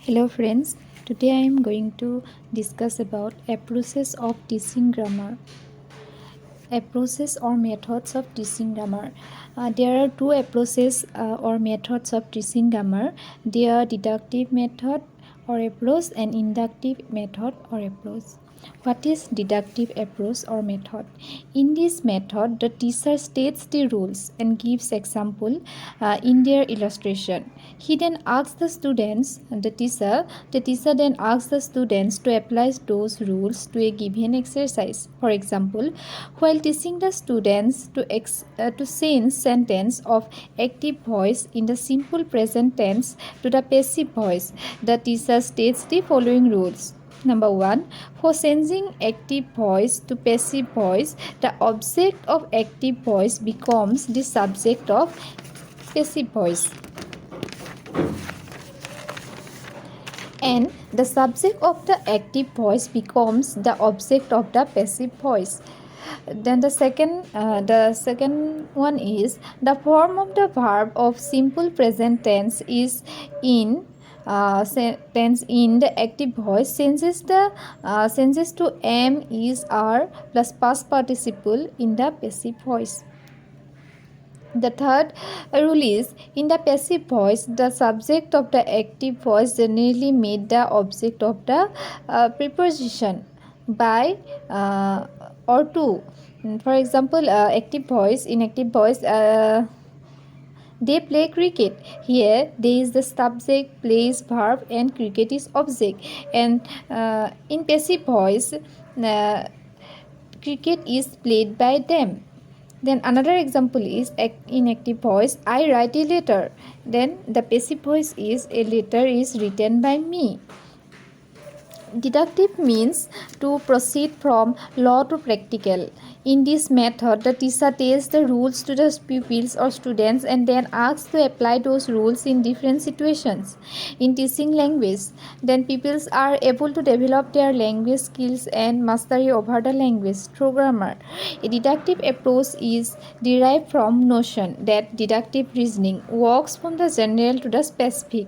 Hello friends, today I am going to discuss about approaches of teaching grammar. Approaches or methods of teaching grammar. There are two approaches or methods of teaching grammar. They are deductive method or approach and inductive method or approach. What is deductive approach or method? In this method, the teacher states the rules and gives example in their illustration. He then asks the students, the teacher then asks the students to apply those rules to a given exercise. For example, while teaching the students to change sentence of active voice in the simple present tense to the passive voice, the teacher states the following rules. Number 1. For changing active voice to passive voice, the object of active voice becomes the subject of passive voice, and the subject of the active voice becomes the object of the passive voice. Then the second one is the form of the verb of simple present tense is in tense in the active voice changes to am, is, are plus past participle in the passive voice. The third rule is, in the passive voice, the subject of the active voice generally made the object of the preposition by or to. For example, active voice, in active voice, they play cricket. Here, there is the subject, plays verb, and cricket is object. And in passive voice, cricket is played by them. Then another example is in active voice, I write a letter. Then the passive voice is, a letter is written by me. Deductive means to proceed from law to practical. In this method, the teacher tells the rules to the pupils or students and then asks to apply those rules in different situations. In teaching language, then pupils are able to develop their language skills and mastery over the language through grammar. A deductive approach is derived from notion that deductive reasoning works from the general to the specific.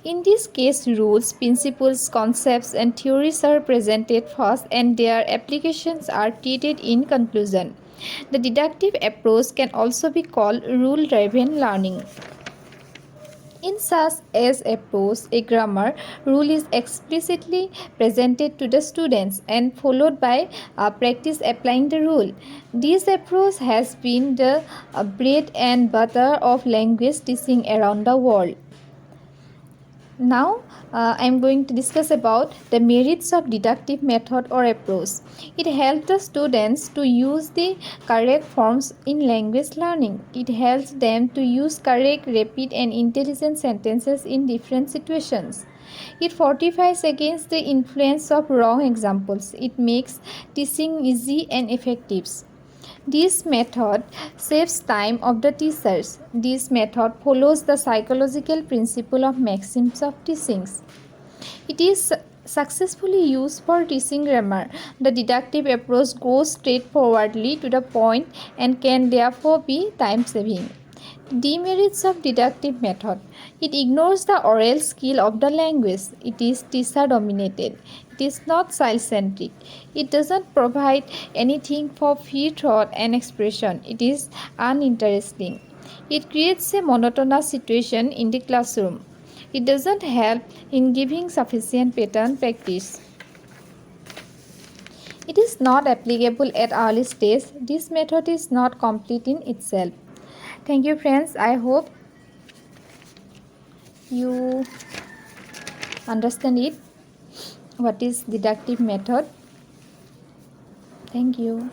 In this case, rules, principles, concepts, and theories are presented first and their applications are treated in conclusion. The deductive approach can also be called rule-driven learning. In such as approach, a grammar rule is explicitly presented to the students and followed by practice applying the rule. This approach has been the bread and butter of language teaching around the world. Now I am going to discuss about the merits of deductive method or approach. It helps the students to use the correct forms in language learning. It helps them to use correct, rapid and intelligent sentences in different situations. It fortifies against the influence of wrong examples. It makes teaching easy and effective. This method saves time of the teachers. This method follows the psychological principle of maxims of teachings. It is successfully used for teaching grammar. The deductive approach goes straightforwardly to the point and can therefore be time-saving. Demerits of deductive method. It ignores the oral skill of the language. It is teacher-dominated. It is not child-centric. It doesn't provide anything for free thought and expression. It is uninteresting. It creates a monotonous situation in the classroom. It doesn't help in giving sufficient pattern practice. It is not applicable at early stage. This method is not complete in itself. Thank you friends. I hope you understand it. What is deductive method? Thank you.